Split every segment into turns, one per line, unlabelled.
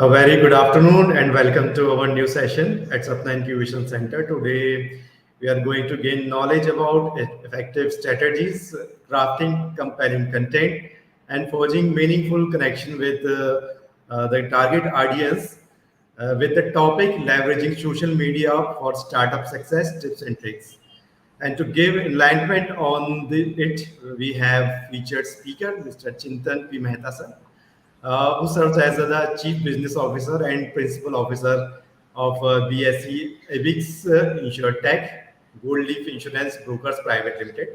A very good afternoon and welcome to our new session at Satna Incubation Center. Today, we are going to gain knowledge about effective strategies, crafting compelling content, and forging meaningful connection with the target audience with the topic leveraging social media for startup success tips and tricks. And to give enlightenment on it, we have featured speaker, Mr. Chintan P. Mehta sir, who serves as the Chief Business Officer and Principal Officer of BSE Avix InsurTech, Gold Leaf Insurance Brokers Private Limited.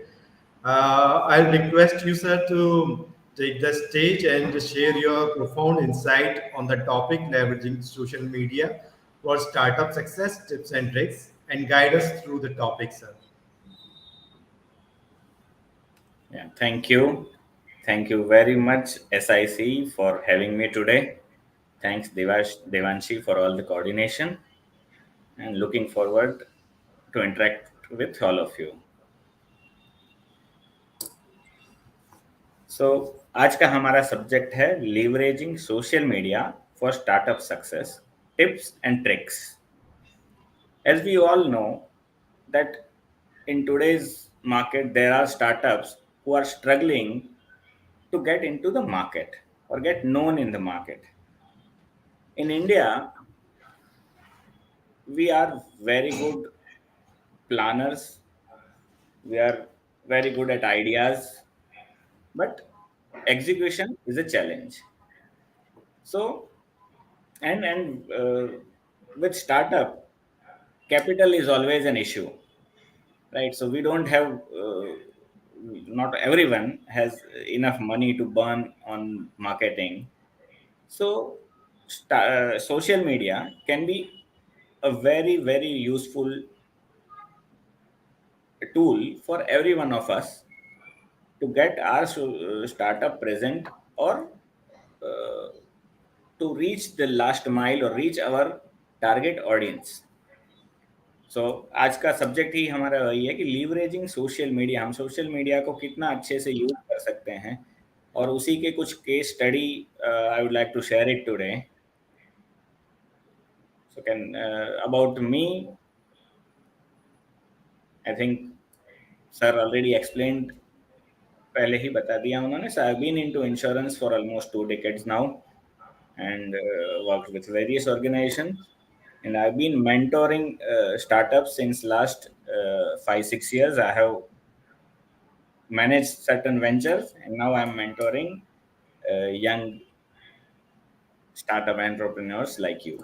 I'll request you, sir, to take the stage and share your profound insight on the topic leveraging social media for startup success tips and tricks and guide us through the topic, sir.
Yeah, thank you. Thank you very much, SIC, for having me today. Thanks, Devanshi, for all the coordination, and looking forward to interact with all of you. So, आज का हमारा subject है leveraging social media for startup success, tips and tricks. As we all know that in today's market there are startups who are struggling to get into the market or get known in the market. In India, we are very good planners, we are very good at ideas, but execution is a challenge. So, and with startup, capital is always an issue, right? So we don't have, not everyone has enough money to burn on marketing. So, social media can be a very, very useful tool for every one of us to get our startup present or uh, to reach the last mile or reach our target audience. सो आज का subject ही हमारा वही है कि leveraging social media, हम social media को कितना अच्छे से यूज कर सकते हैं, और उसी के कुछ case study I would like to share it today. So can about me, I think sir already explained, पहले ही बता दिया उन्होंने. So I have been into insurance for almost 2 decades now and worked with various organizations, and I've been mentoring startups since last 5-6 years. I have managed certain ventures, and now I'm mentoring young startup entrepreneurs like you.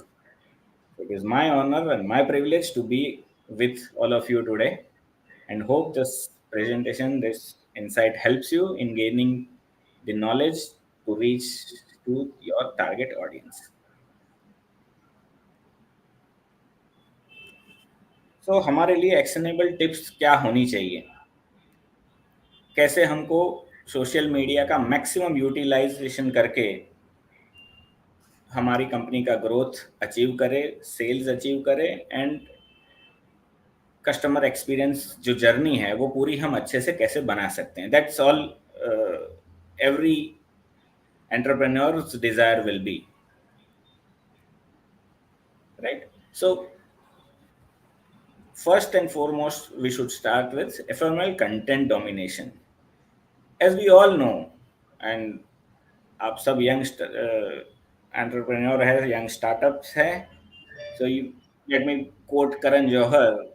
It is my honor and my privilege to be with all of you today, and hope this presentation, this insight helps you in gaining the knowledge to reach to your target audience. So, हमारे लिए actionable tips क्या होनी चाहिए, कैसे हमको social media का maximum utilisation करके हमारी कंपनी का ग्रोथ अचीव करे, सेल्स अचीव करे, एंड कस्टमर एक्सपीरियंस जो जर्नी है वो पूरी हम अच्छे से कैसे बना सकते हैं. That's all every entrepreneurs Dzire will be, right. So first and foremost, we should start with ephemeral content domination. As we all know, and आप सब young entrepreneur है, young startups है, so you let me quote Karan Johar,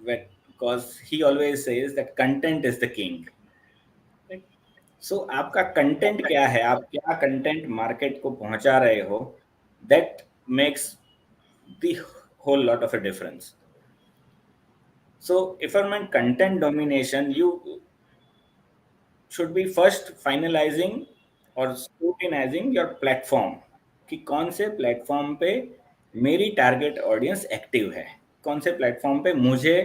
because he always says that content is the king. Right? So आपका content क्या है, आप क्या content market को पहुंचा रहे हो, that makes the whole lot of a difference. So, if I meant content domination, you should be first finalizing or scrutinizing your platform कि कौन से प्लेटफॉर्म पे मेरी टारगेट ऑडियंस एक्टिव है, कौन से प्लेटफॉर्म पे मुझे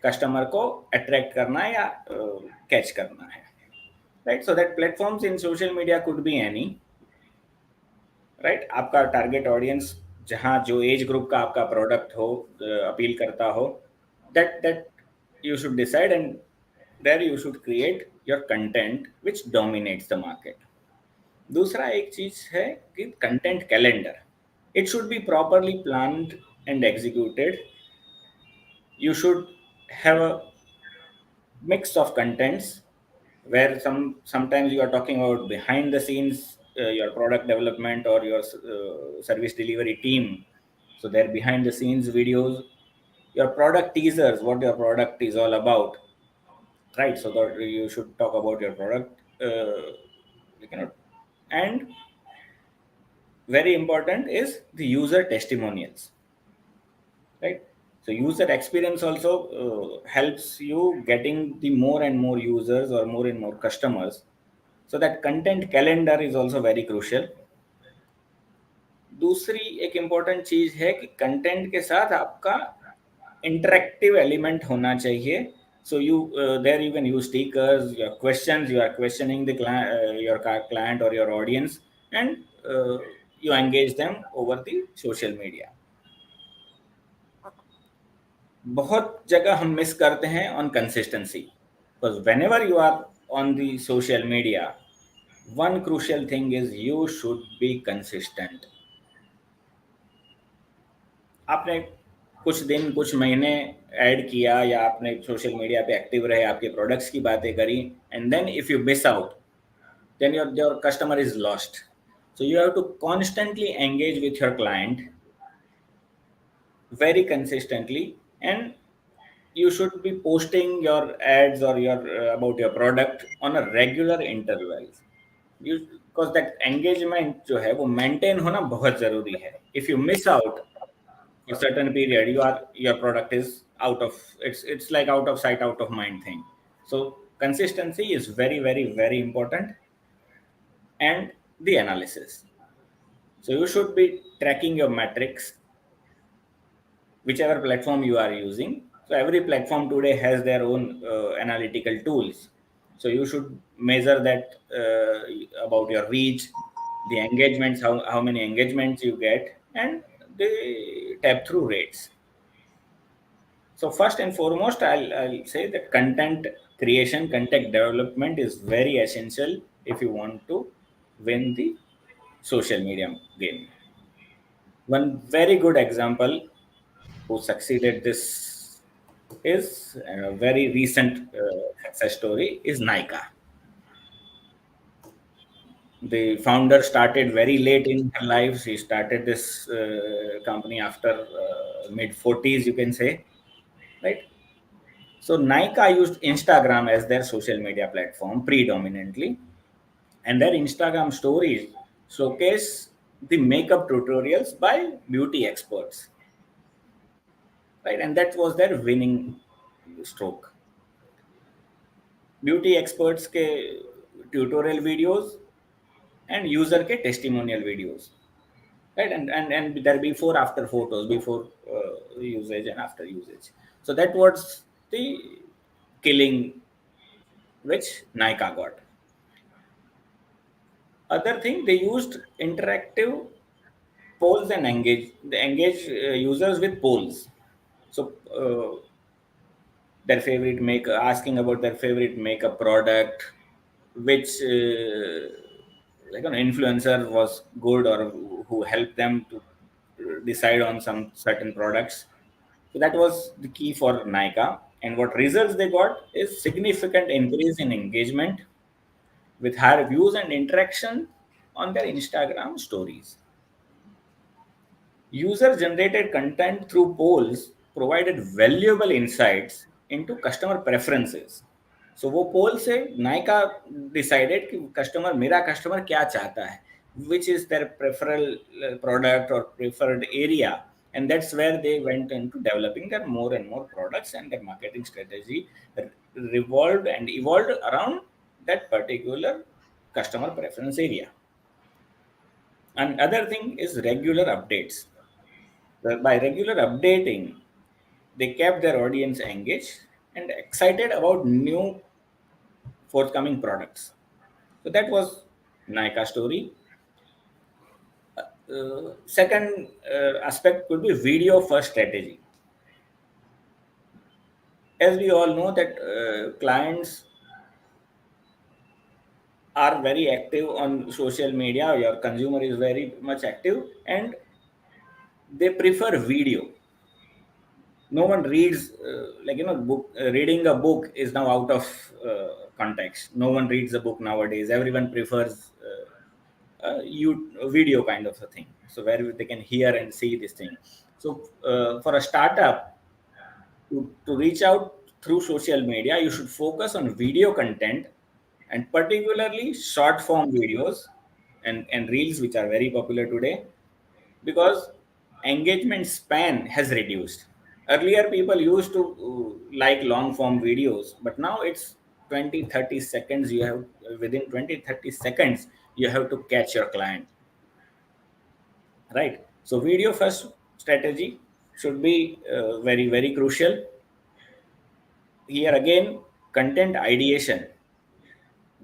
कस्टमर को अट्रैक्ट करना है या कैच करना है, right. So that platforms in social media could be any, right. आपका टारगेट ऑडियंस जहाँ जो एज ग्रुप का आपका प्रोडक्ट हो, अपील करता हो, that you should decide, and there you should create your content which dominates the market. दूसरा एक चीज है कि content calendar. It should be properly planned and executed. You should have a mix of contents where sometimes you are talking about behind the scenes, your product development or your service delivery team. So they're behind the scenes videos, your product teasers, what your product is all about, right? So that you should talk about your product, you cannot. And very important is the user testimonials, right? So user experience also helps you getting the more and more users or more and more customers. So that content calendar is also very crucial. दूसरी एक important चीज है कि content के साथ आपका interactive element होना चाहिए. So you there you can use stickers, your questions, you are questioning the your client or your audience, and you engage them over the social media. बहुत जगह हम मिस करते हैं on consistency, because whenever you are on the social media, one crucial thing is you should be consistent. आपने कुछ दिन कुछ महीने ऐड किया या आपने सोशल मीडिया पे एक्टिव रहे, आपके प्रोडक्ट्स की बातें करी, and then if you miss out, then your customer is lost. So you have to constantly engage with your client very consistently, and you should be posting your ads or your about your product on a regular intervals. You, because that engagement जो है वो maintain होना बहुत जरूरी है. If you miss out for certain period, your product is out of, it's like out of sight out of mind thing. So consistency is very very very important. And the analysis, so you should be tracking your metrics whichever platform you are using. So every platform today has their own analytical tools. So you should measure that about your reach, the engagements, how many engagements you get, and the tap through rates. So first and foremost, I'll say that content creation, content development is very essential if you want to win the social media game. One very good example who succeeded this is a very recent success story is Nika. The founder started very late in her life. She started this company after mid 40s, you can say, right? So Nika used Instagram as their social media platform predominantly, and their Instagram stories showcase the makeup tutorials by beauty experts, right? And that was their winning stroke. Beauty experts के tutorial videos and user के testimonial videos, right? And there before after photos, before usage and after usage. So that was the killing which Nika got. Other thing, they used interactive polls and engage users with polls. So their favorite make asking about their favorite makeup product, which like an influencer was good or who helped them to decide on some certain products. So that was the key for Nika. And what results they got is significant increase in engagement with higher views and interaction on their Instagram stories. User generated content through polls provided valuable insights into customer preferences. So वो पोल से Nykaa decided कि customer, मेरा customer क्या चाहता है, which is their preferred product or preferred area, and that's where they went into developing their more and more products, and their marketing strategy revolved and evolved around that particular customer preference area. And other thing is regular updates. By regular updating, they kept their audience engaged and excited about new forthcoming products. So that was Nika story. Second aspect could be video first strategy. As we all know that clients are very active on social media, your consumer is very much active, and they prefer video. No one reads book. Reading a book is now out of context. No one reads a book nowadays. Everyone prefers video kind of a thing, so where they can hear and see this thing. So for a startup to reach out through social media, you should focus on video content, and particularly short form videos and reels, which are very popular today, because engagement span has reduced. Earlier, people used to like long form videos, but now it's 20-30 seconds. You have within 20-30 seconds, you have to catch your client, right? So, video first strategy should be very crucial. Here again, content ideation.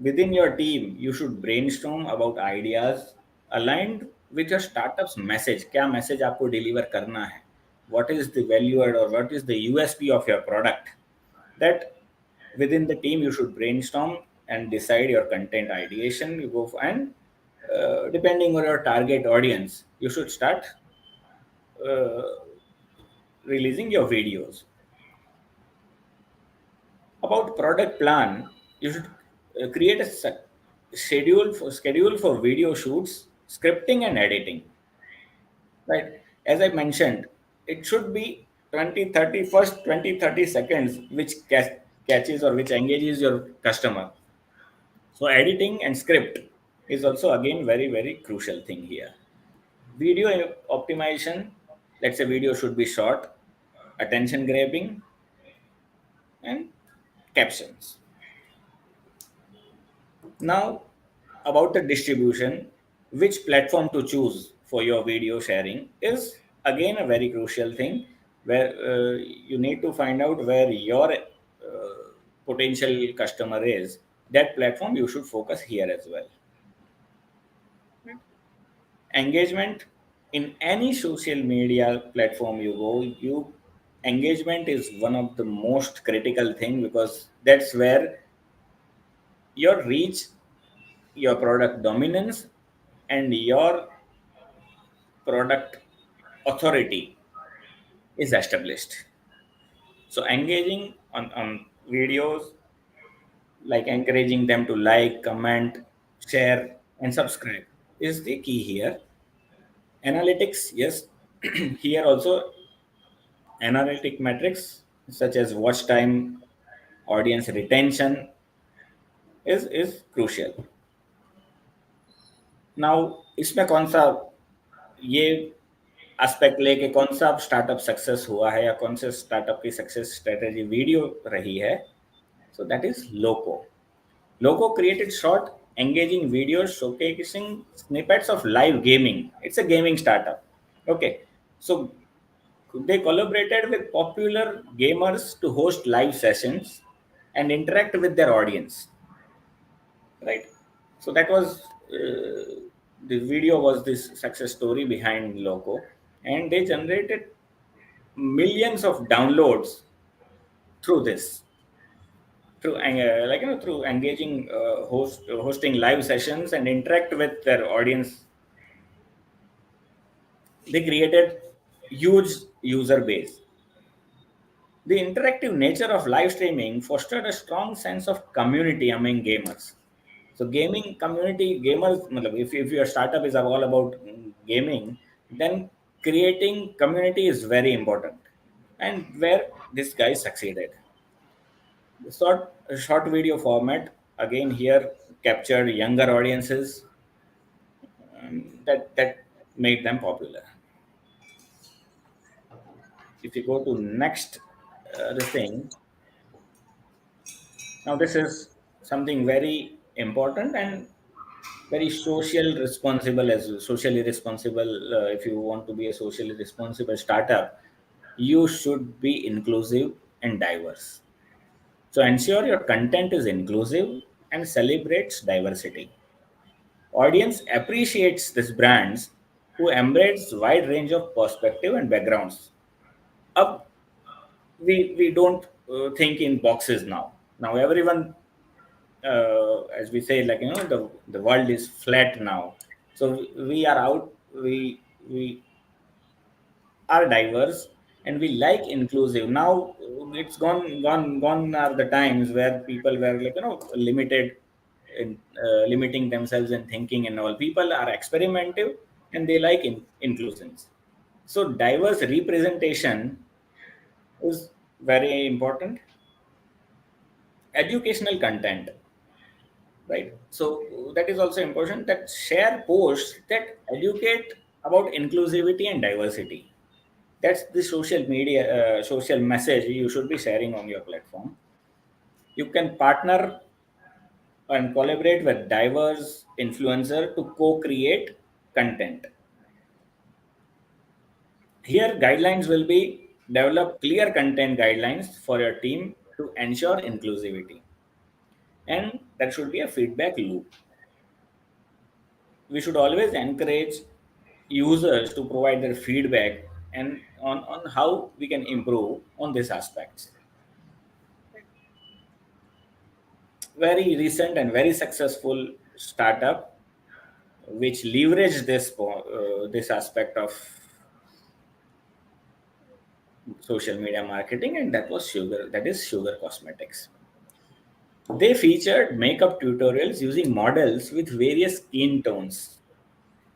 Within your team, you should brainstorm about ideas aligned with your startup's message. क्या message आपको deliver करना है? What is the value add or what is the USP of your product? That within the team you should brainstorm and decide your content ideation. You go for, and depending on your target audience, you should start uh, releasing your videos. About product plan, you should create a schedule for video shoots, scripting and editing, right? As I mentioned, it should be 20-30 seconds which catches or which engages your customer. So editing and script is also again very crucial thing here. Video optimization, let's say video should be short, attention grabbing, and captions. Now, about the distribution, which platform to choose for your video sharing is again a very crucial thing, where you need to find out where your potential customer is. That platform you should focus here as well. Engagement in any social media platform you go, engagement is one of the most critical thing, because that's where your reach, your product dominance, and your product authority is established. So engaging on videos, like encouraging them to like, comment, share, and subscribe is the key here. Analytics, yes, here also analytic metrics such as watch time, audience retention is crucial. Now इसमें कौन सा ये aspect लेके कौन सा startup success हुआ है या कौन से स्टार्टअप की सक्सेस स्ट्रेटेजी वीडियो रही है? So that is loco. Loco created short engaging videos showcasing snippets of live gaming. It's a gaming startup. Okay, so they collaborated with popular gamers to host live sessions and interact with their audience, right? So that was the video was this success story behind loco, and they generated millions of downloads through this, through through engaging hosting live sessions and interact with their audience. They created huge user base. The interactive nature of live streaming fostered a strong sense of community among gamers. So gaming community, gamers, if your startup is all about gaming, then creating community is very important. And where this guy succeeded. The short video format, again here, captured younger audiences, that made them popular. If you go to next, this thing, now this is something very important and very social responsible, as socially responsible. If you want to be a socially responsible startup, you should be inclusive and diverse. So ensure your content is inclusive and celebrates diversity. Audience appreciates these brands who embrace wide range of perspective and backgrounds. Up, we don't think in boxes now. Now everyone, as we say, the world is flat now. So we are out. We are diverse and we like inclusive. Now it's gone are the times where people were like, limited in limiting themselves in thinking and all. People are experimentative and they like inclusions. So diverse representation is very important. Educational content, right? So that is also important, that share posts that educate about inclusivity and diversity. That's the social media social message you should be sharing on your platform. You can partner and collaborate with diverse influencer to co-create content. Here guidelines will be develop clear content guidelines for your team to ensure inclusivity, and there should be a feedback loop. We should always encourage users to provide their feedback and on how we can improve on these aspects. Very recent and very successful startup which leveraged this aspect of social media marketing, and that is Sugar Cosmetics. They featured makeup tutorials using models with various skin tones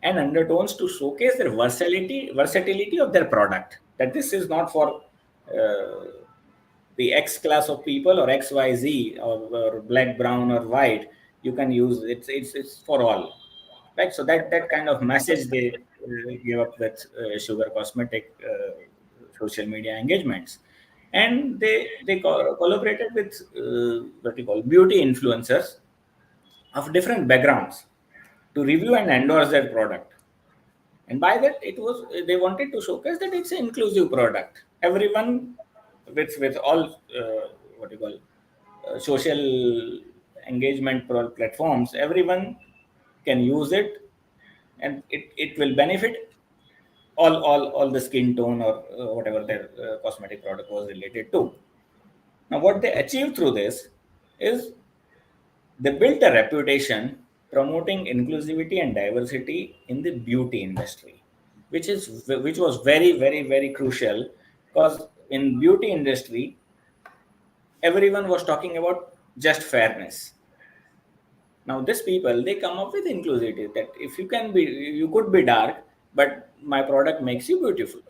and undertones to showcase their versatility of their product. That this is not for uh, the X class of people or XYZ, or black, brown, or white. You can use it. It's for all, right? So that kind of message they give up with Sugar Cosmetic social media engagements, and they collaborated with what we call beauty influencers of different backgrounds to review and endorse their product. And by that, it was they wanted to showcase that it's an inclusive product. Everyone with all what you call social engagement platforms, everyone can use it, and it will benefit all the skin tone or whatever their cosmetic product was related to. Now what they achieved through this is they built a reputation promoting inclusivity and diversity in the beauty industry, which was very crucial, because in beauty industry everyone was talking about just fairness. Now these people, they come up with inclusivity, that if you could be dark, but my product makes you beautiful.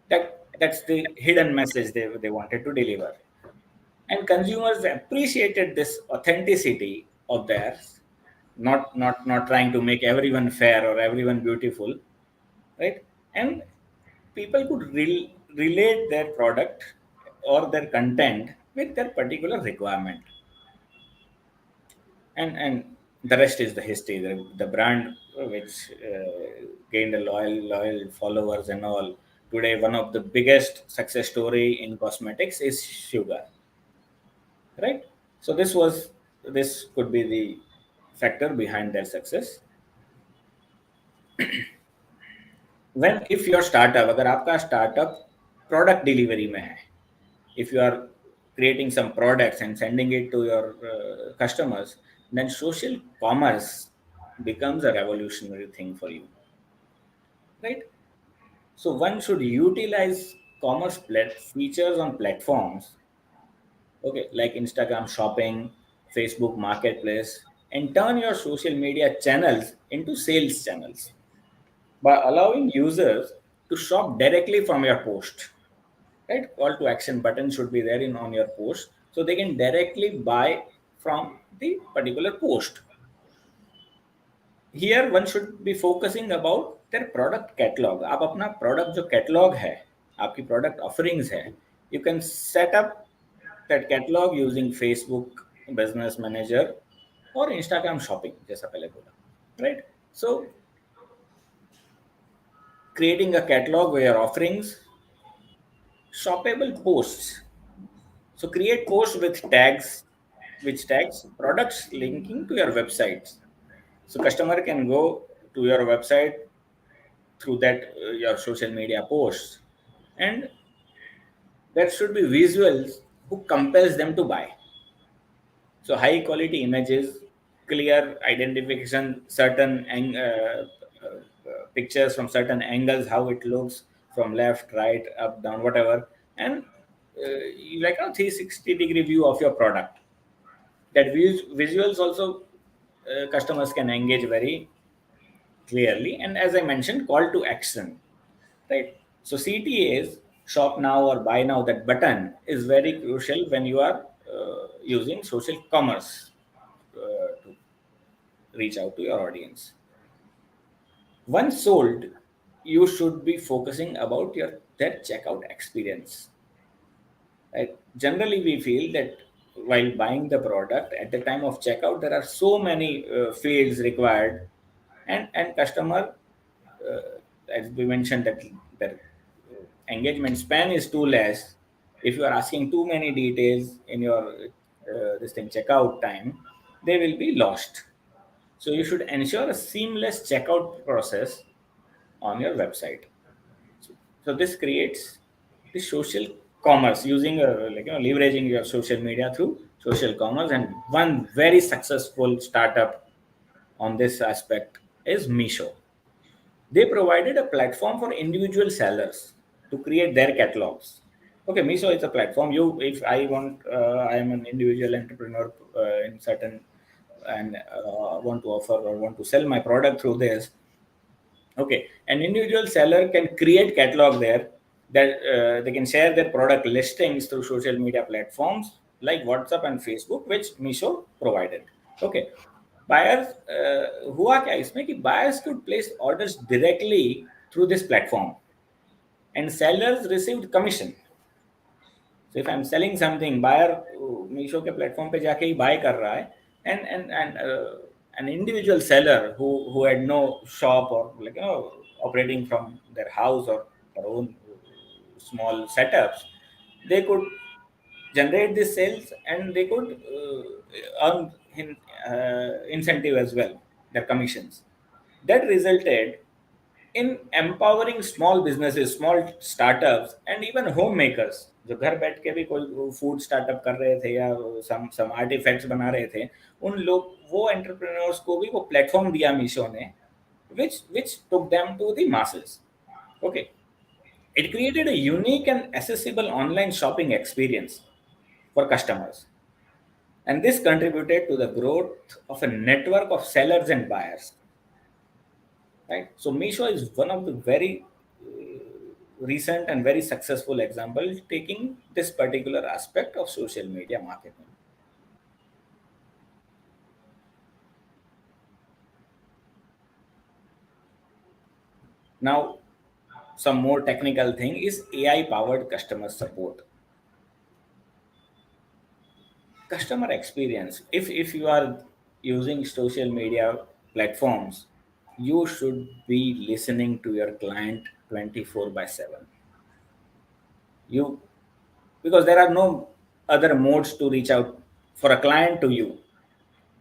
That's the hidden message they wanted to deliver, and consumers appreciated this authenticity of theirs, not trying to make everyone fair or everyone beautiful, right? And people could relate their product or their content with their particular requirement, and the rest is the history. The brand which gained a loyal followers and all. Today one of the biggest success story in cosmetics is Sugar, right? So this could be the factor behind their success. When if your startup, अगर आपका startup product delivery में है, if you are creating some products and sending it to your customers, then social commerce becomes a revolutionary thing for you, right? So one should utilize commerce features on platforms, okay, like Instagram shopping, Facebook marketplace, and turn your social media channels into sales channels by allowing users to shop directly from your post. Right, call to action button should be there in on your post, so they can directly buy from the particular post. Here one should be focusing about their product catalog. आप अपना product जो catalog है, आपकी product offerings है, you can set up that catalog using Facebook Business Manager or Instagram Shopping, जैसा पहले बोला, right? So creating a catalog where your offerings, shoppable posts. So create posts with tags, which tags products linking to your websites. So customer can go to your website through that your social media posts, and there should be visuals who compels them to buy. So high quality images, clear identification, certain pictures from certain angles, how it looks, from left, right, up, down, whatever, and like a 360-degree view of your product. That visuals also customers can engage very clearly, and as I mentioned, call to action, right? So CTAs, shop now or buy now, that button is very crucial when you are using social commerce to reach out to your audience. Once sold, you should be focusing about your their checkout experience. Right? Generally, we feel that while buying the product at the time of checkout, there are so many fields required, and customer, as we mentioned, that their engagement span is too less. If you are asking too many details in your this thing checkout time, they will be lost. So you should ensure a seamless checkout process on your website. So this creates the social commerce using leveraging your social media through social commerce. And one very successful startup on this aspect is Meesho. They provided a platform for individual sellers to create their catalogs. Okay, Meesho is a platform. If I want, I am an individual entrepreneur in certain, and want to offer or want to sell my product through this. Okay, an individual seller can create catalog there, that they can share their product listings through social media platforms like WhatsApp and Facebook, which Meesho provided. Okay, buyers, हुआ क्या इसमें कि buyers could place orders directly through this platform, and sellers received commission. So if I'm selling something, buyer Meesho के platform पे जाके ही buy कर रहा है, and an individual seller who had no shop, or operating from their house or their own small setups, they could generate the sales, and they could earn incentive as well, their commissions. That resulted in empowering small businesses, small startups, and even homemakers जो घर बैठ के भी कोई food startup कर रहे थे, या सम आर्टिफैक्ट्स बना रहे थे, उन लोग, वो एंटरप्रेन्योर्स को भी वो प्लेटफॉर्म दिया मीशो ने, which took them to the masses. Okay, it created a unique and accessible online shopping experience for customers, and this contributed to the growth of a network of sellers and buyers. Right. So Meesho is one of the very recent and very successful example taking this particular aspect of social media marketing. Now, some more technical thing is AI powered customer support. Customer experience. If you are using social media platforms, you should be listening to your client 24 by 7. You, because there are no other modes to reach out for a client to you.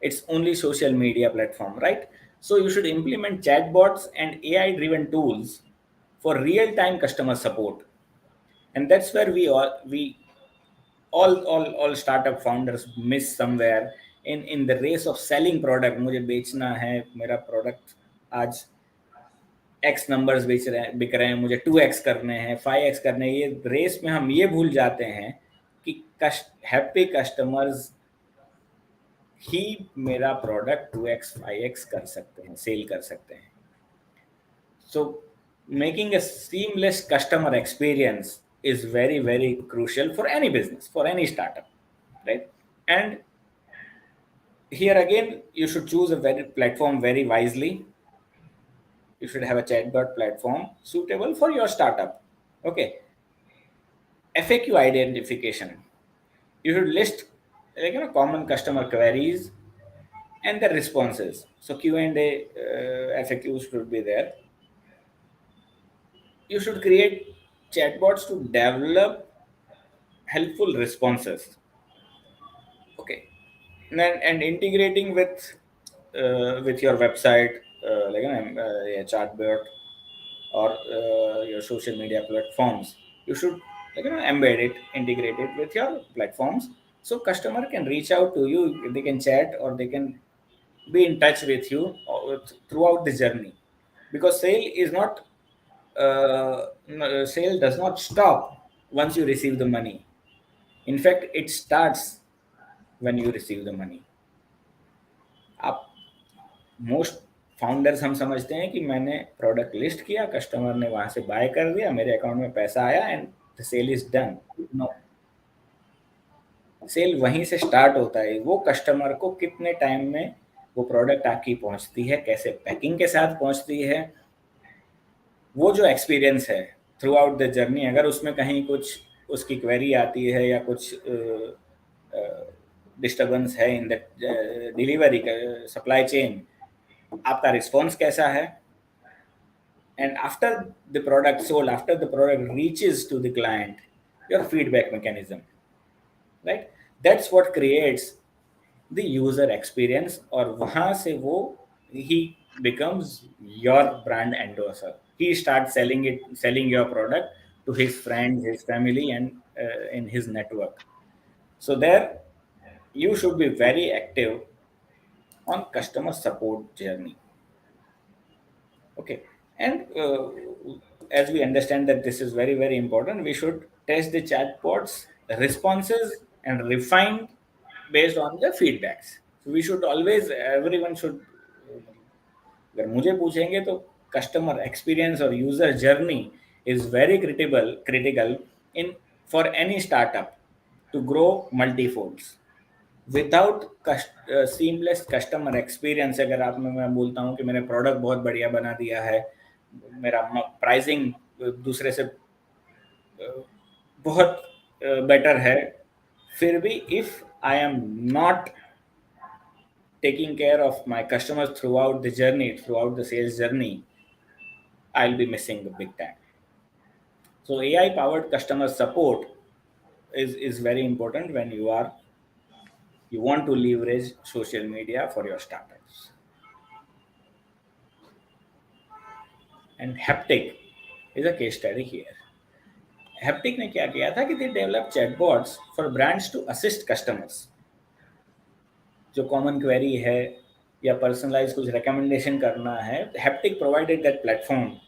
It's only social media platform, right? So you should implement chatbots and AI driven tools for real time customer support. And that's where we all startup founders miss somewhere in the race of selling product. मुझे बेचना है मेरा product आज x numbers बिक रहे हैं, मुझे 2x करने हैं, 5x करने हैं. ये रेस में हम ये भूल जाते हैं कि हैप्पी कस्टमर्स ही मेरा प्रोडक्ट 2x 5x कर सकते हैं, सेल कर सकते हैं. So making a seamless customer experience is very, very crucial for any business, for any startup, right? And here again, you should choose a very platform very wisely. You should have a chatbot platform suitable for your startup. Okay. FAQ identification. You should list common customer queries and the responses. So Q&A FAQs should be there. You should create chatbots to develop helpful responses. Okay, and integrating with your website, a chatbot, or your social media platforms. You should embed it, integrate it with your platforms, so customer can reach out to you. They can chat, or they can be in touch with you throughout the journey, because sale is not sale does not stop once you receive the money. In fact, it starts when you receive the money. आप most founders हम समझते हैं कि मैंने product list किया, customer ने वहां से बाय कर दिया, मेरे अकाउंट में पैसा आया and the sale is done. No, sale वहीं से स्टार्ट होता है. वो कस्टमर को कितने टाइम में वो प्रोडक्ट आपकी पहुंचती है, कैसे पैकिंग के साथ पहुंचती है, वो जो एक्सपीरियंस है थ्रू आउट द जर्नी, अगर उसमें कहीं कुछ उसकी क्वेरी आती है या कुछ डिस्टर्बेंस है in the delivery supply chain, आपका रिस्पॉन्स कैसा है, and after the product sold, after the product reaches to the client, your feedback mechanism, right? That's what creates the user experience. और वहां से वो he becomes your brand endorser. He starts selling your product to his friends, his family, and in his network. So there, you should be very active on customer support journey. Okay, and as we understand that this is very, very important, we should test the chatbots responses and refine based on the feedbacks. So we should always, everyone should, अगर मुझे पूछेंगे तो customer experience or user journey is very critical in for any startup to grow multifolds. Without seamless customer experience, अगर आप मैं बोलता हूँ कि मैंने प्रोडक्ट बहुत बढ़िया बना दिया है, मेरा प्राइसिंग दूसरे से बहुत बेटर है, फिर भी if I am not taking care of my customers throughout the journey, throughout the sales journey, I'll be missing the big time. So AI powered customer support is very important when you want to leverage social media for your startups. And Haptik is a case study here. Haptik ने क्या किया था कि they developed chatbots for brands to assist customers. जो common query है या personalise कुछ recommendation करना है, Haptik provided that platform,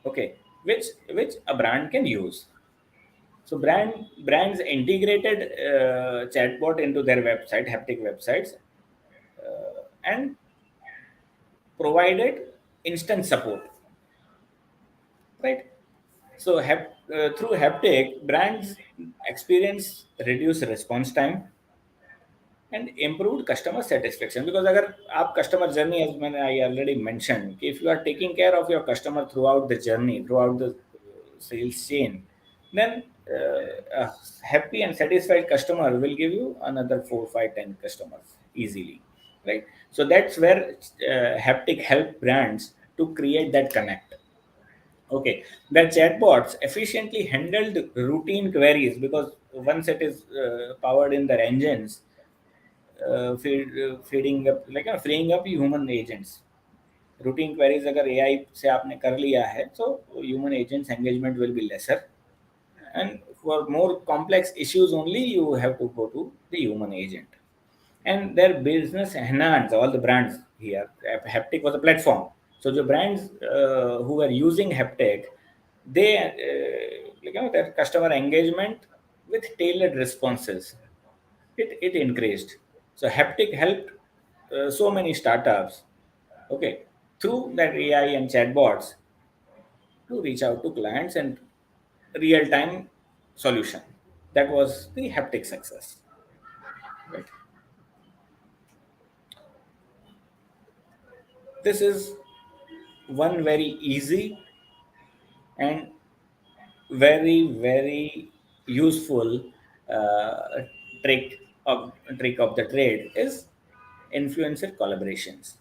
okay, which a brand can use. So brands integrated chatbot into their website, Haptik websites, and provided instant support, right? So through Haptik, brands experience reduced response time and improved customer satisfaction. Because अगर आप customer journey, as I already mentioned, if you are taking care of your customer throughout the journey, throughout the sales chain, then a happy and satisfied customer will give you another 4, 5, 10 customers easily, right? So that's where Haptik help brands to create that connect. Okay, the chatbots efficiently handled routine queries because once it is powered in their engines, feeding up like freeing up human agents. Routine queries अगर AI से आपने कर लिया है, so human agents engagement will be lesser, and for more complex issues only you have to go to the human agent. And their business enhanced all the brands here. Haptik was a platform. So the brands who were using Haptik, they their customer engagement with tailored responses, it increased. So Haptik helped so many startups, okay, through that AI and chatbots to reach out to clients and real time solution. That was the Haptik success, right? This is one very easy and very, very useful uh, trick of the trade is influencer collaborations.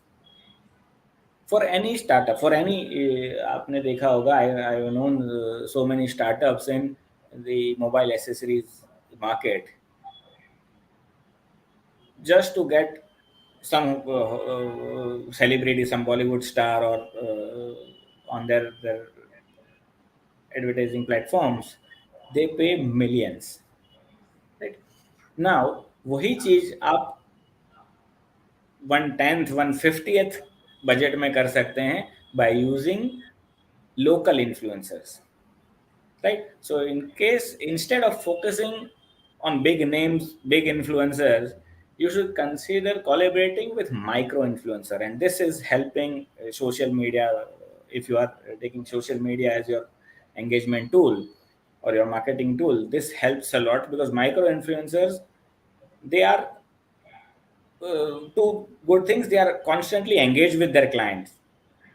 For any startup, for any आपने देखा होगा, I have known so many startups in the mobile accessories market just to get some celebrity, some Bollywood star, or on their advertising platforms, they pay millions, right? Now वही चीज आप 1/10 1/50th budget में कर सकते हैं by using local influencers, right? So in case, instead of focusing on big names, big influencers, you should consider collaborating with micro influencer, and this is helping social media. If you are taking social media as your engagement tool or your marketing tool, this helps a lot, because micro influencers, they are two good things. They are constantly engaged with their clients,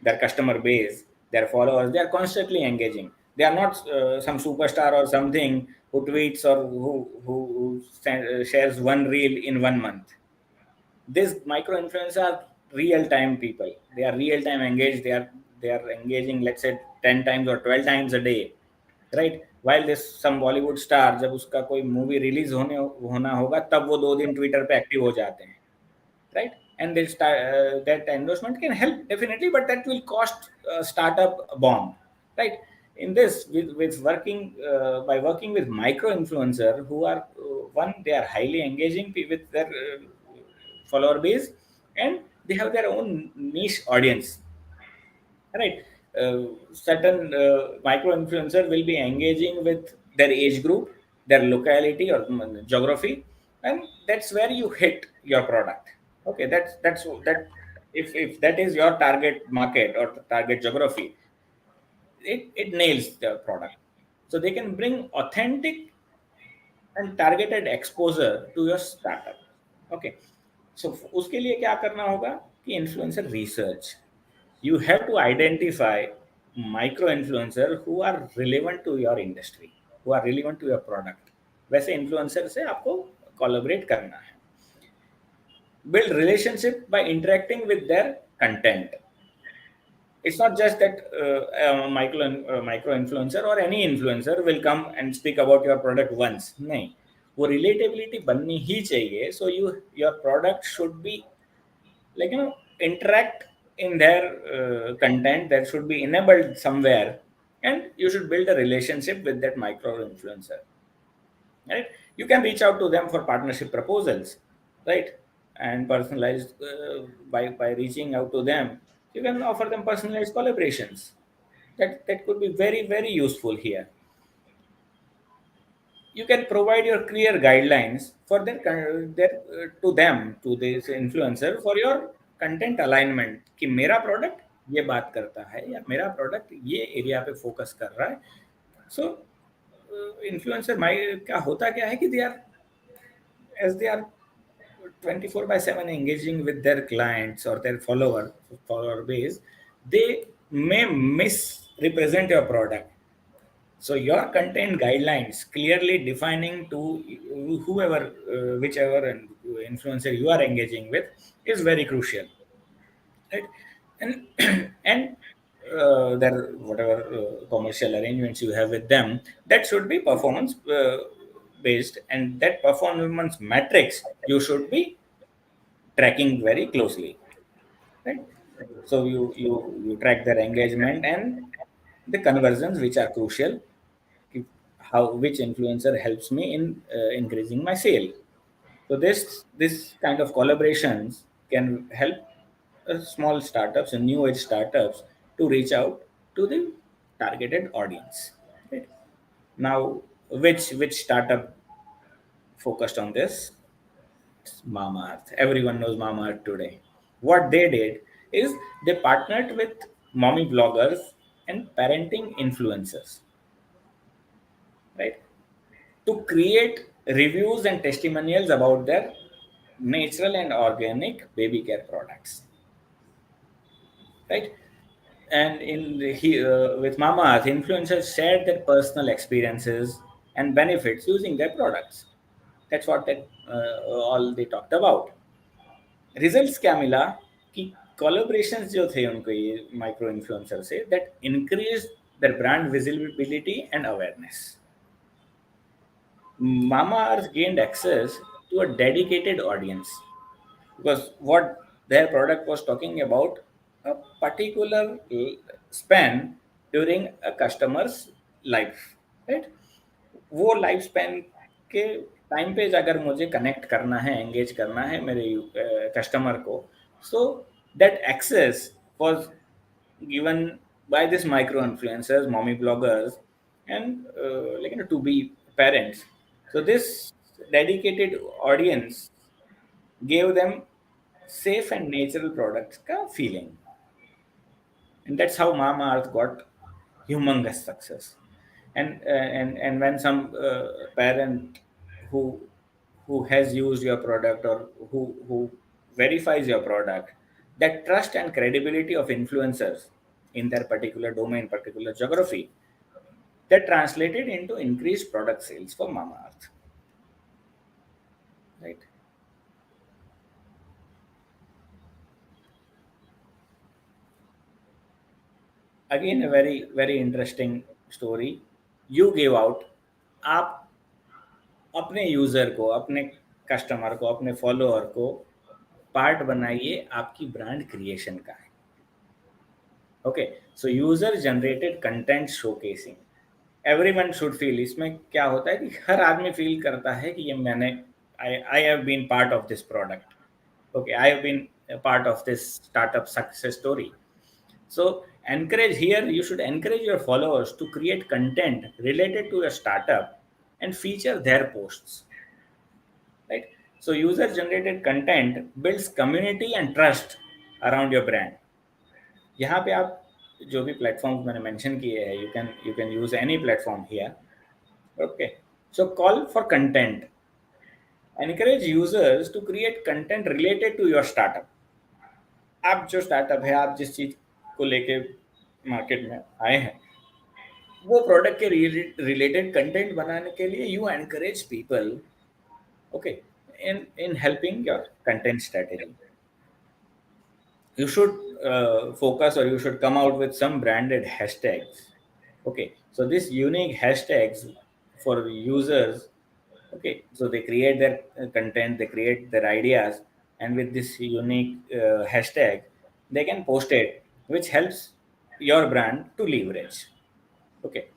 their customer base, their followers. They are constantly engaging. They are not some superstar or something who tweets or who shares one reel in 1 month. These micro influencers are real time people. They are real time engaged. They are engaging, let's say, 10 times or 12 times a day, right? While this some Bollywood star, जब उसका कोई movie release होना होगा, तब वो 2 दिन Twitter पे active हो जाते हैं, right? And they'll start, that endorsement can help definitely, but that will cost startup a bomb, right? In this, with working by working with micro influencer who are one, they are highly engaging with their follower base, and they have their own niche audience, right? Certain micro influencer will be engaging with their age group, their locality or geography, and that's where you hit your product. Okay, that. If that is your target market or target geography, it nails the product. So they can bring authentic and targeted exposure to your startup. Okay, so उसके लिए क्या करना होगा कि influencer research. You have to identify micro influencer who are relevant to your industry, who are relevant to your product. वैसे influencer से आपको collaborate करना है. Build relationship by interacting with their content. It's not just that micro influencer or any influencer will come and speak about your product once. नहीं, वो relatability बननी ही चाहिए. So your product should be, like, interact in their content that should be enabled somewhere, and you should build a relationship with that micro influencer, right? You can reach out to them for partnership proposals, right? And personalized, by reaching out to them, you can offer them personalized collaborations. That could be very, very useful here. You can provide your clear guidelines for to them, to this influencer, for your content alignment, कि मेरा product ये बात करता है या मेरा product ये area पे फोकस कर रहा है. सो इन्फ्लुएंसर माई क्या होता क्या है कि they are, as they are 24/7 engaging with their clients or their follower base, they may misrepresent your product. So your content guidelines clearly defining to whoever, whichever influencer you are engaging with, is very crucial, right? And and their whatever commercial arrangements you have with them, that should be performance based, and that performance metrics you should be tracking very closely, right? So you track their engagement and the conversions, which are crucial. How, which influencer helps me in increasing my sale. So this kind of collaborations can help small startups and new age startups to reach out to the targeted audience, right? Now, which startup focused on this? It's MamaEarth. Everyone knows MamaEarth today. What they did is they partnered with mommy bloggers and parenting influencers, right, to create reviews and testimonials about their natural and organic baby care products, right? And with Mama's, influencers shared their personal experiences and benefits using their products. That's what all they talked about. Results क्या मिला कि collaborations जो थे उनको ये micro influencer से, that increased their brand visibility and awareness. MamaEarth gained access to a dedicated audience, because what their product was talking about a particular span during a customer's life, right? वो life span के time पे अगर मुझे connect करना है, engage करना है मेरे कस्टमर को, so that access was given by these micro influencers, mommy bloggers, and to be parents. So this dedicated audience gave them safe and natural products ka feeling, and that's how MamaEarth got humongous success. And when some parent who who has used your product, or who verifies your product, that trust and credibility of influencers in their particular domain, particular geography, that translated into increased product sales for MamaEarth, right? Again, a very interesting story. You gave out, आप अपने user को, अपने customer को, अपने follower को part बनाइए आपकी brand creation का है. Okay, so user generated content showcasing. Everyone should feel. इसमें क्या होता है कि हर आदमी फील करता है कि ये मैंने, I have been part of this product. Okay, I have been part of this startup success story. So encourage here, you should encourage your followers to create content related to your startup and feature their posts, right? So user generated content builds community and trust around your brand. यहाँ पे आप जो भी platforms मैंने mention किए हैं, you can use any platform here. Okay, so call for content. Encourage users to create content related to your startup. आप जो स्टार्टअप है, आप जिस चीज को लेके मार्केट में आए हैं, वो प्रोडक्ट के रिलेटेड कंटेंट बनाने के लिए you encourage people, okay, in helping your content strategy. You should focus, or you should come out with some branded hashtags. Okay, so this unique hashtags for users. Okay, so they create their content, they create their ideas, and with this unique hashtag they can post it, which helps your brand to leverage. Okay,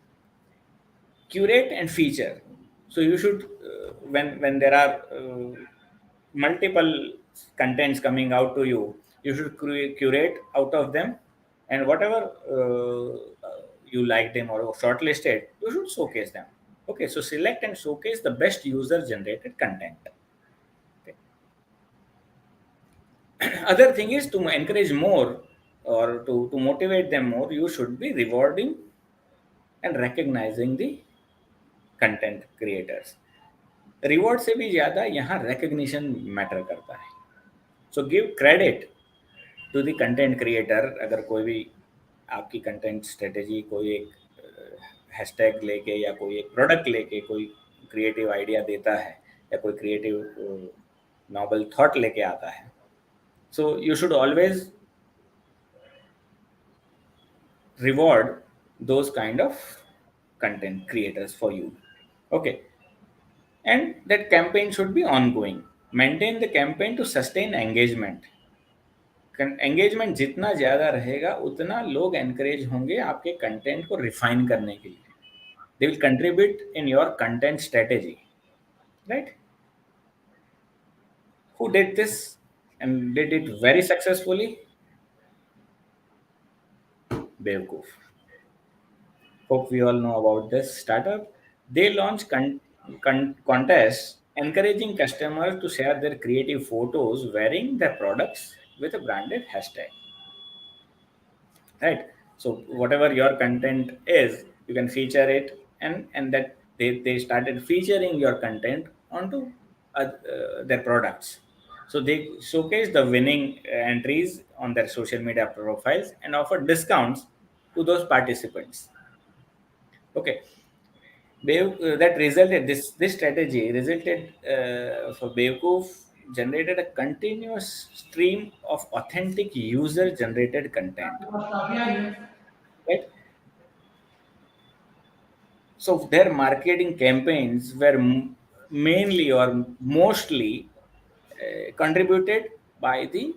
curate and feature. So you should, when there are multiple contents coming out to you, you should curate out of them, and whatever you like them or shortlisted, you should showcase them. Okay, so select and showcase the best user generated content. Okay. Other thing is, to encourage more, or to motivate them more, you should be rewarding and recognizing the content creators. Reward से भी ज़्यादा यहाँ recognition matter करता है. So give credit to the content creator. अगर कोई भी आपकी कंटेंट स्ट्रेटेजी, कोई एक हैशटैग लेके या कोई एक प्रोडक्ट लेके कोई क्रिएटिव आइडिया देता है, या कोई क्रिएटिव नॉबल थॉट लेके आता है, so you should always reward those kind of content creators for you. Okay, and that campaign should be ongoing. Maintain the campaign to sustain engagement. Engagement जितना ज़्यादा रहेगा, उतना लोग एनकरेज होंगे आपके कंटेंट को रिफाइन करने के लिए. They will contribute in your content strategy, right? Who did this and did it very successfully? बेवकूफ. Hope we all know about this startup. They launch contests encouraging customers to share their creative photos wearing their products with a branded hashtag. Right? So whatever your content is, you can feature it, and that they started featuring your content onto their products. So they showcase the winning entries on their social media profiles and offer discounts to those participants. Okay, that resulted, this strategy resulted for Bewkoof generated a continuous stream of authentic user generated content, right? So their marketing campaigns were mainly or mostly contributed by the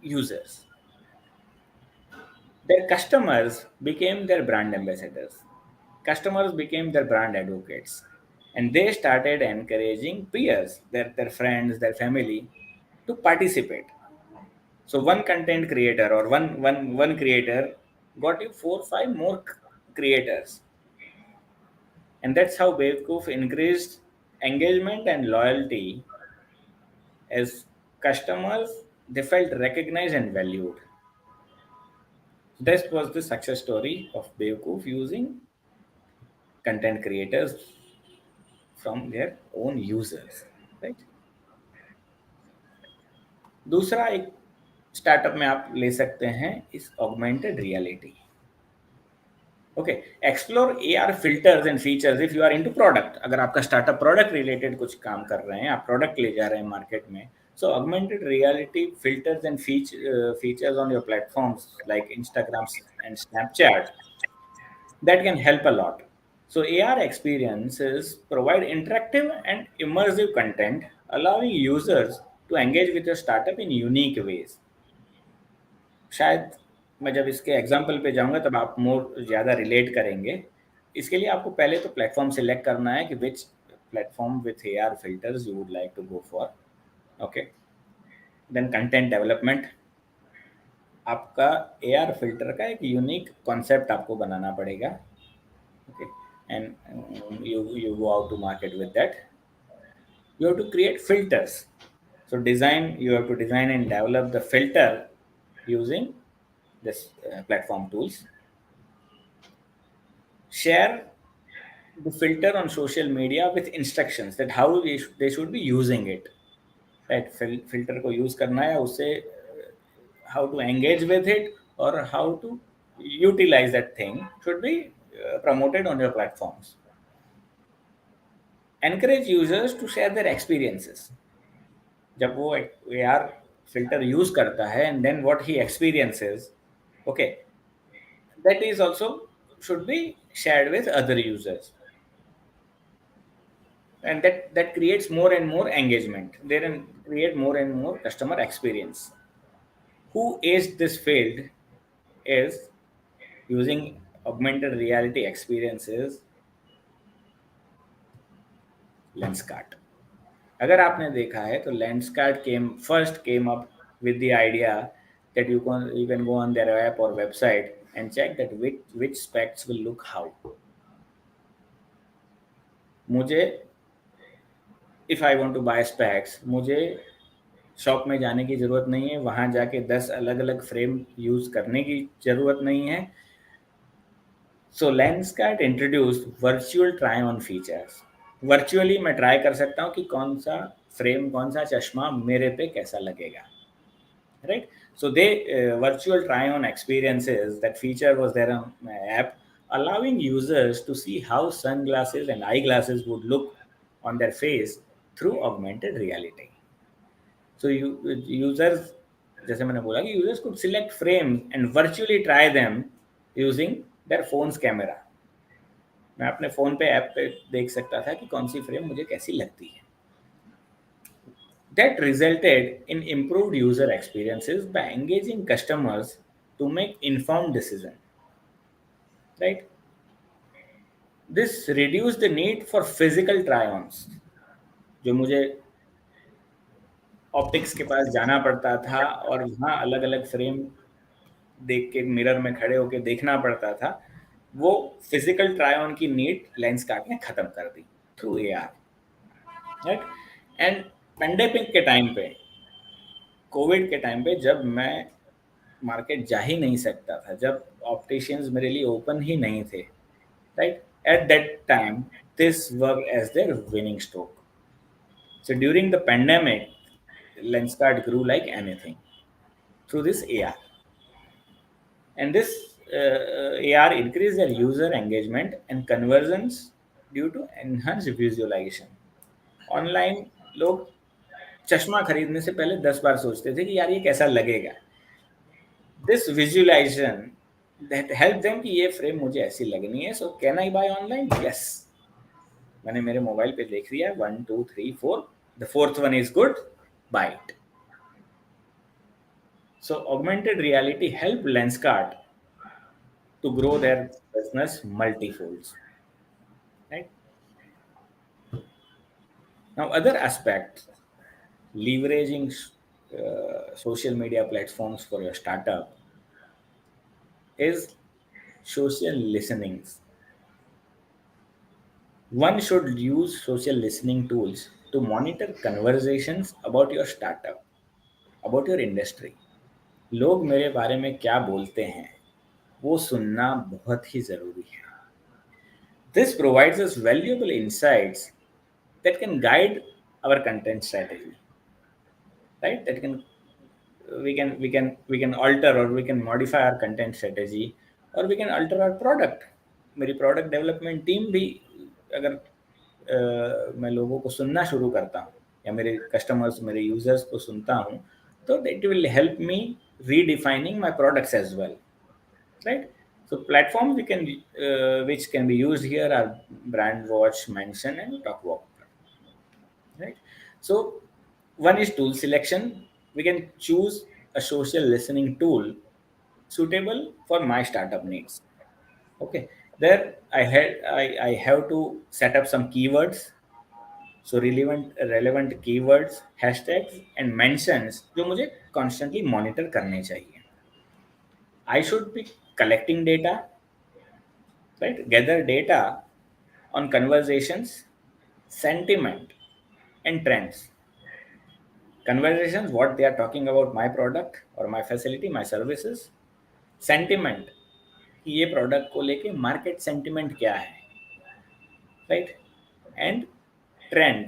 users. Their customers became their brand ambassadors. Customers became their brand advocates, and they started encouraging peers, their friends, their family, to participate. So one content creator, or one creator got you 4 5 more creators. And that's how Bewkoof increased engagement and loyalty as customers, they felt recognized and valued. This was the success story of Bewkoof using content creators from their own users, right? दूसरा एक startup में आप ले सकते हैं इस augmented reality. Okay, explore AR filters and features if you are into product. अगर आपका स्टार्टअप प्रोडक्ट रिलेटेड कुछ काम कर रहे हैं, आप प्रोडक्ट ले जा रहे हैं मार्केट में, so augmented reality filters and features on your platforms like Instagram and Snapchat, that can help a lot. So AR experiences provide interactive and immersive content, allowing users to engage with your startup in unique ways. शायद मैं जब इसके example पे जाऊंगा तब आप मोर ज़्यादा relate करेंगे. इसके लिए आपको पहले तो प्लेटफॉर्म सिलेक्ट करना है कि which platform with AR filters you would like to go for. Okay, then content development. आपका AR फिल्टर का एक यूनिक कॉन्सेप्ट आपको बनाना पड़ेगा. Okay, and you go out to market with that. You have to create filters. So you have to design and develop the filter using this platform tools. Share the filter on social media with instructions that how they should be using it. Right, filter को use करना है, उससे how to engage with it or how to utilize that thing should be promoted on your platforms. Encourage users to share their experiences. जब वो AR filter use करता है and then what he experiences, okay, that is also should be shared with other users, and that creates more and more engagement there and create more and more customer experience. Who aced this field is using augmented reality experiences, Lenskart. अगर आपने देखा है तो Lenskart came up with the idea that you can go on their app or website and check that which specs will look how. मुझे if I want to buy specs, मुझे shop में जाने की ज़रूरत नहीं है, वहाँ जाके 10 अलग अलग फ्रेम यूज़ करने की ज़रूरत नहीं है. सो Lenskart introduced virtual try on features. Virtually मैं ट्राई कर सकता हूँ कि कौन सा फ्रेम, कौन सा चश्मा मेरे पे कैसा लगेगा. Right? So they virtual try-on experiences, that feature was there on my app, allowing users to see how sunglasses and eyeglasses would look on their face through augmented reality. So users, जैसे मैंने बोला कि users could select frames and virtually try them using their phone's camera. मैं अपने phone पे app पे देख सकता था कि कौन सी फ्रेम मुझे कैसी लगती है. That resulted in improved user experiences by engaging customers to make informed decisions. Right? This reduced the need for physical try-ons. जो मुझे ऑप्टिक्स के पास जाना पड़ता था और वहाँ अलग अलग फ्रेम देख के मिरर में खड़े होकर देखना पड़ता था, वो फिजिकल ट्राई ऑन की नीड लेंसकार्ट ने खत्म कर दी through AR. Right? And pandemic के टाइम पे, कोविड के टाइम पे, जब मैं मार्केट जा ही नहीं सकता था, जब ऑप्टिशियंस मेरे लिए ओपन ही नहीं थे, right, at that time this work as their winning stroke. So during the pandemic Lenskart grew like anything through this AR. And this AR increased their user engagement and conversions due to enhanced visualization. Online लोग चश्मा खरीदने से पहले 10 बार सोचते थे कि यार ये कैसा लगेगा. This visualisation that help them कि ये फ्रेम मुझे ऐसी लगनी है, so can I buy online? Yes, मैंने मेरे मोबाइल पे देख लिया 1 2 3 4, the fourth one is good, buy it. So augmented reality helped Lenskart to grow their business multifolds. Right? Now, other aspects, leveraging social media platforms for your startup is social listenings. One should use social listening tools to monitor conversations about your startup, about your industry. लोग मेरे बारे में क्या बोलते हैं वो सुनना बहुत ही ज़रूरी है. This provides us valuable insights that can guide our content strategy, right? That can we can alter or we can modify our content strategy, or we can alter our product. मेरी product development team भी अगर मैं लोगों को सुनना शुरू करता हूँ या मेरे customers मेरे users को सुनता हूँ, तो it will help me redefining my products as well, right? So platforms we can which can be used here are Brand Watch, Mention, and Talkwalk, right? So one is tool selection. We can choose a social listening tool suitable for my startup needs. Okay, there I have to set up some keywords. So relevant keywords, hashtags, and mentions जो मुझे constantly monitor करने चाहिए. I should be collecting data, right? Gather data on conversations, sentiment, and trends. Conversations, what they are talking about my product or my facility, my services. Sentiment, कि ये product को लेके market sentiment क्या है, right? And trend,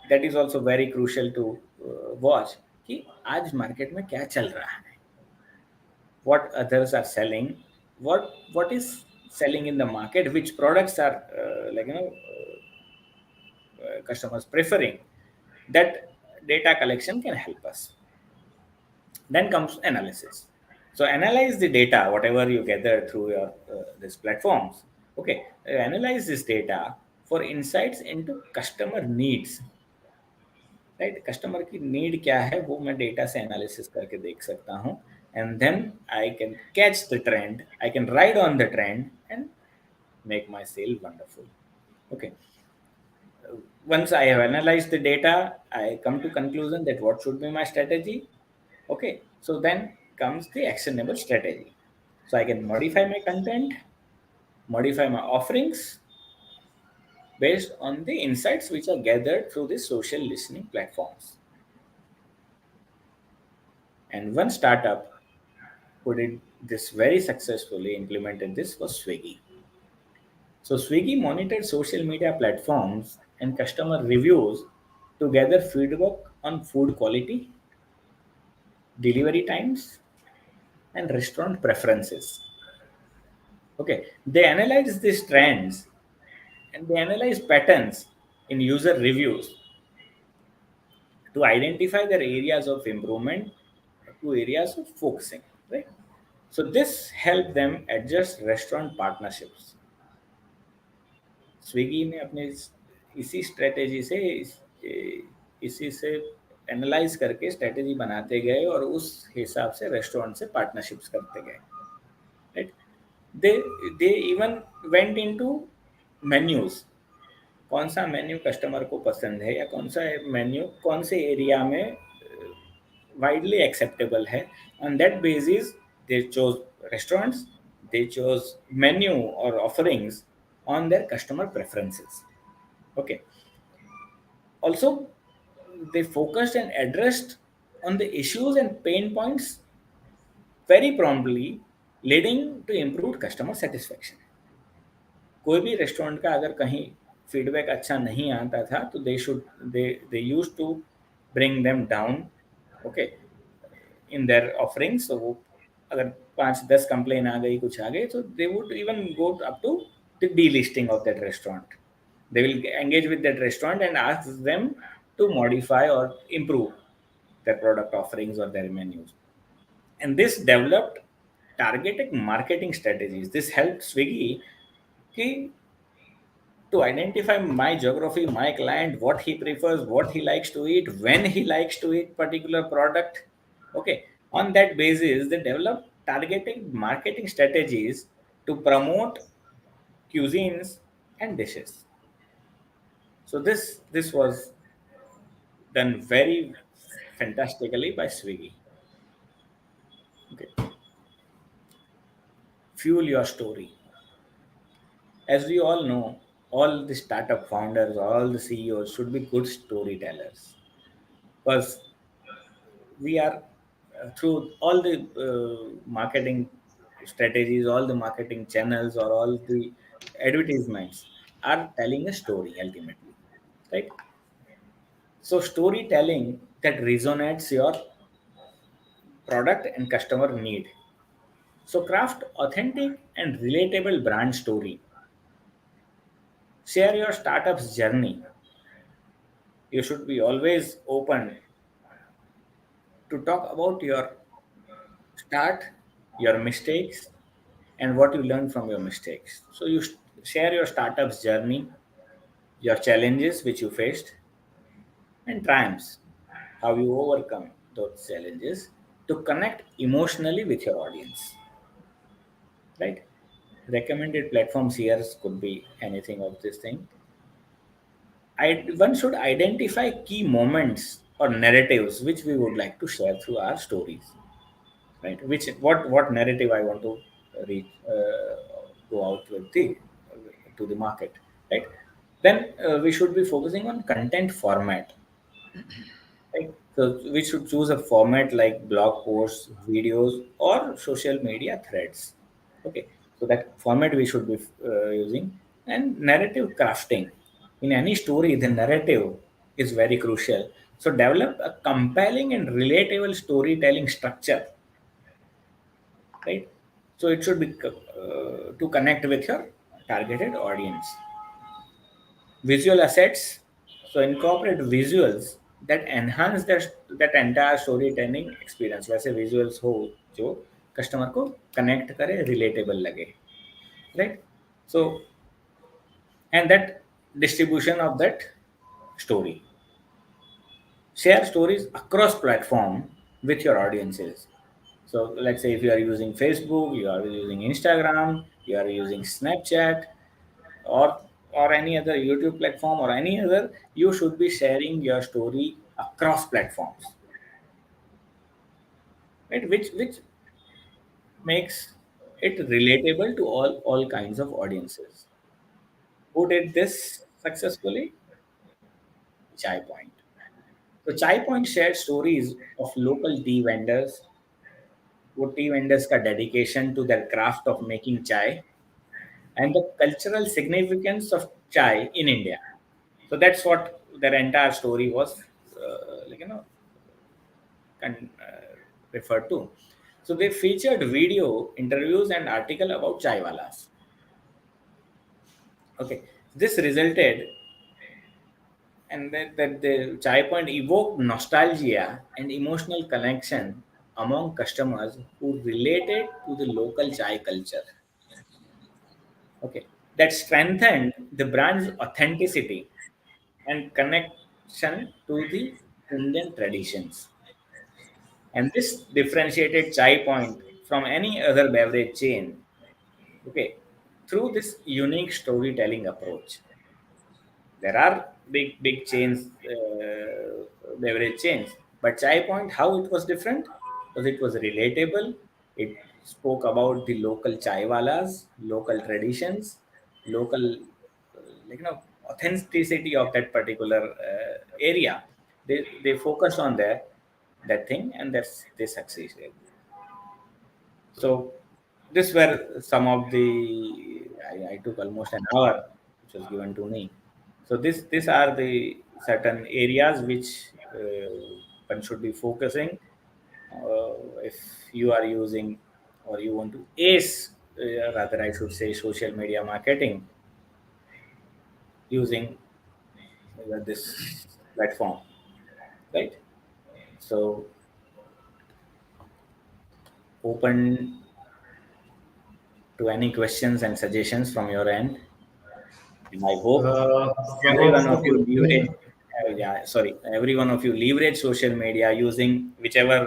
that is also very crucial to watch कि आज market में क्या चल रहा है, what others are selling, what is selling in the market, which products are customers preferring. That data collection can help us. Then comes analysis. So analyze the data, whatever you gather through your these platforms. Okay, analyze this data for insights into customer needs. Right, customer की need क्या है वो मैं data से analysis करके देख सकता हूँ. And then I can catch the trend, I can ride on the trend and make my sale wonderful. Okay, once I have analyzed the data, I come to conclusion that what should be my strategy. Okay, so then comes the actionable strategy. So I can modify my content, modify my offerings based on the insights which are gathered through the social listening platforms. And one startup who did this very successfully, implemented this, was Swiggy. So Swiggy monitored social media platforms and customer reviews to gather feedback on food quality, delivery times, and restaurant preferences. Okay, they analyze these trends and they analyze patterns in user reviews to identify their areas of improvement, to areas of focusing, right? So this helped them adjust restaurant partnerships. Swiggy ने अपने इसी strategy से इसी से analyse करके strategy बनाते गए और उस हिसाब से रेस्टोरेंट से पार्टनरशिप्स करते गए, right? They they even went into menus. कौन सा मेन्यू कस्टमर को पसंद है या कौन सा मेन्यू कौन से एरिया में वाइडली एक्सेप्टेबल है. On that basis they chose restaurants, they chose menu or offerings on their customer preferences. Okay, also they focused and addressed on the issues and pain points very promptly, leading to improved customer satisfaction. कोई भी restaurant का अगर कहीं feedback अच्छा नहीं आता था तो they used to bring them down, okay, in their offerings. So वो अगर 5-10 कंप्लेन आ गई, कुछ आ गई, तो they would even go up to the delisting of that restaurant. They will engage with that restaurant and ask them to modify or improve their product offerings or their menus. And this developed targeted marketing strategies. This helped Swiggy to identify my geography, my client, what he prefers, what he likes to eat, when he likes to eat particular product. Okay, on that basis, they develop targeted marketing strategies to promote cuisines and dishes. So this was done very fantastically by Swiggy. Okay. fuel your story. As we all know, all the startup founders, all the CEOs should be good storytellers, because we are through all the marketing strategies, all the marketing channels, or all the advertisements are telling a story ultimately, right? So storytelling that resonates your product and customer need. So craft authentic and relatable brand story. Share your startup's journey. You should be always open to talk about your start, your mistakes, and what you learn from your mistakes. So you share your startup's journey, your challenges which you faced, and triumphs, how you overcome those challenges to connect emotionally with your audience, right? Recommended platforms here could be anything of this thing. One should identify key moments or narratives which we would like to share through our stories, right? Which what narrative I want to reach, go out with the to the market, right? Then we should be focusing on content format, right? So we should choose a format like blog posts, videos, or social media threads. Okay, so that format we should be using. And narrative crafting. In any story, the narrative is very crucial. So develop a compelling and relatable storytelling structure, right? So it should be to connect with your targeted audience. Visual assets, so incorporate visuals that enhance that entire storytelling experience. वैसे visuals हो जो customer को connect करे, relatable लगे, right? So and that distribution of that story. Share stories across platform with your audiences. So let's say if you are using Facebook, you are using Instagram, you are using Snapchat, or any other YouTube platform or any other, you should be sharing your story across platforms, right? Which makes it relatable to all kinds of audiences. Who did this successfully? Chai Point. So Chai Point shared stories of local tea vendors, वो tea vendors का dedication to their craft of making chai, and the cultural significance of chai in India. So that's what their entire story was, referred to. So they featured video, interviews, and article about chaiwalas. Okay, this resulted, and that the chai point evoked nostalgia and emotional connection among customers who related to the local chai culture. Okay, that strengthened the brand's authenticity and connection to the Indian traditions. And this differentiated Chai Point from any other beverage chain, okay, through this unique storytelling approach. There are big chains, beverage chains, but Chai Point, how it was different? Because it was relatable. It spoke about the local chaiwalas, local traditions, local, authenticity of that particular area. They focused on that thing, and they succeeded. So this were some of the. I took almost an hour, which was given to me. So these are the certain areas which one should be focusing. If you are using, or you want to ace, rather I should say, social media marketing using this platform, right? So open to any questions and suggestions from your end. And I hope
Some
every
of
one
the
of you leverage,
questions.
every one of you leverage social media using whichever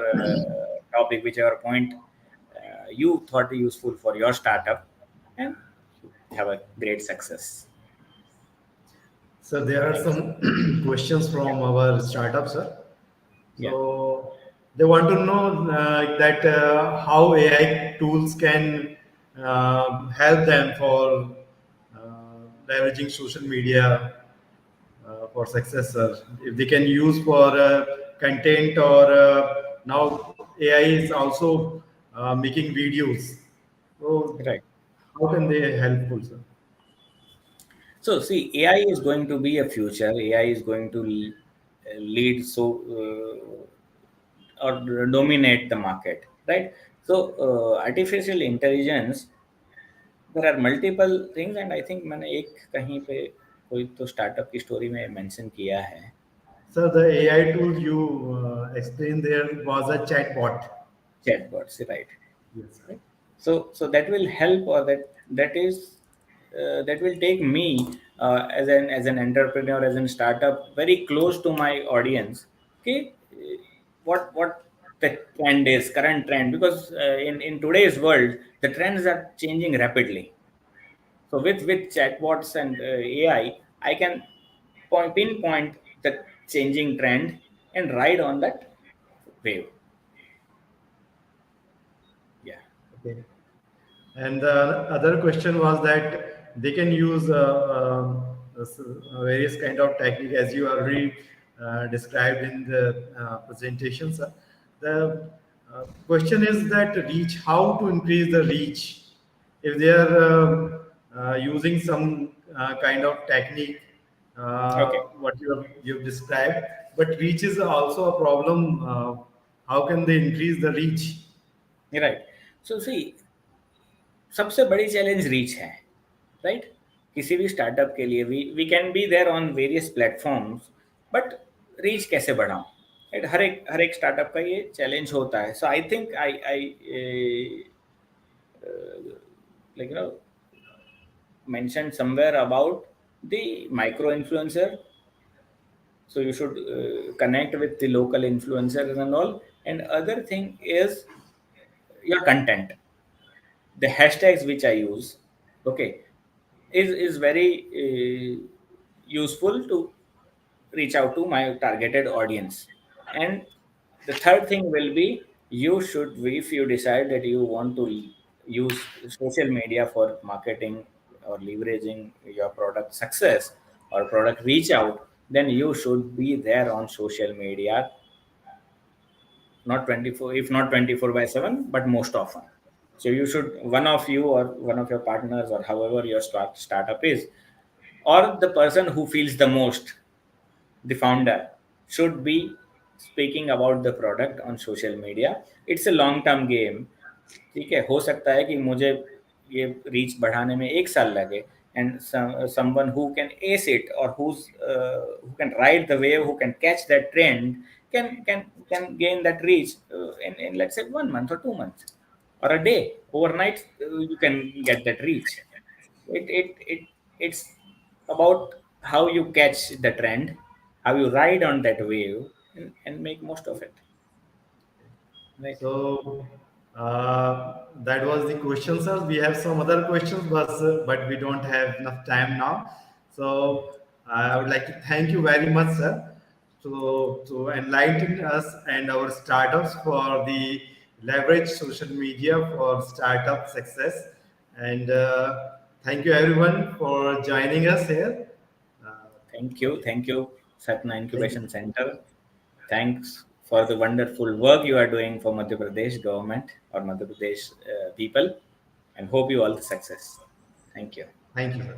topic, whichever point you thought useful for your startup, and have a great success.
So there are
Thanks.
some questions
Yeah,
from our startup, sir.
yeah.
So they want to know that how AI tools can help them for leveraging social media for success, sir. If they can use for content or now AI is also making videos. So
Right.
how can they helpful, sir?
So see, AI is going to be a future. AI is going to lead or dominate the market, right? So artificial intelligence, there are multiple things, and I think मैंने एक कहीं पे कोई तो startup की story में mention किया है.
Sir, the AI tool you explained there was a chatbot.
Chatbots, right?
Yes, sir.
Right. So that will help, or that will take me as an entrepreneur, as an startup, very close to my audience. Okay, what the trend is, current trend, because in today's world the trends are changing rapidly. So with chatbots and AI, I can pinpoint the changing trend and ride on that wave. Yeah.
Okay. And the other question was that they can use various kind of technique as you already described in the presentation, sir. The question is that reach, how to increase the reach if they are using some kind of technique,
Okay.
what you've described, but reach is also a problem. How can they increase the reach?
Right. So see, सबसे बड़ी challenge reach है, right? किसी भी startup के लिए we can be there on various platforms, but reach कैसे बढ़ाऊं, right? हर एक स्टार्टअप का ये चैलेंज होता है. So I think I like mentioned somewhere about the micro influencer. So you should connect with the local influencers and all. And other thing is your content, the hashtags which I use, okay, is very useful to reach out to my targeted audience. And the third thing will be, you should, if you decide that you want to use social media for marketing or leveraging your product success or product reach out, then you should be there on social media, not 24, if not 24 by 7, but most often. So you should, one of you or one of your partners or however your startup is, or the person who feels the most, the founder, should be speaking about the product on social media. It's a long term game. ठीक है, हो सकता है कि मुझे ये reach बढ़ाने में 1 साल लगे, and someone who can ace it, or who can ride the wave, who can catch that trend, can gain that reach in let's say 1 month or 2 months or a day. Overnight you can get that reach. It's about how you catch the trend, how you ride on that wave, and make most of it, right?
So that was the question, sir. We have some other questions, but we don't have enough time now. So I would like to thank you very much, sir, to enlighten us and our startups for the leverage social media for startup success. And thank you everyone for joining us here. Uh,
Thank you, Satna
thank you.
Incubation Center. Thanks for the wonderful work you are doing for Madhya Pradesh government or Madhya Pradesh people, and hope you all the success. Thank you.
Thank you, sir.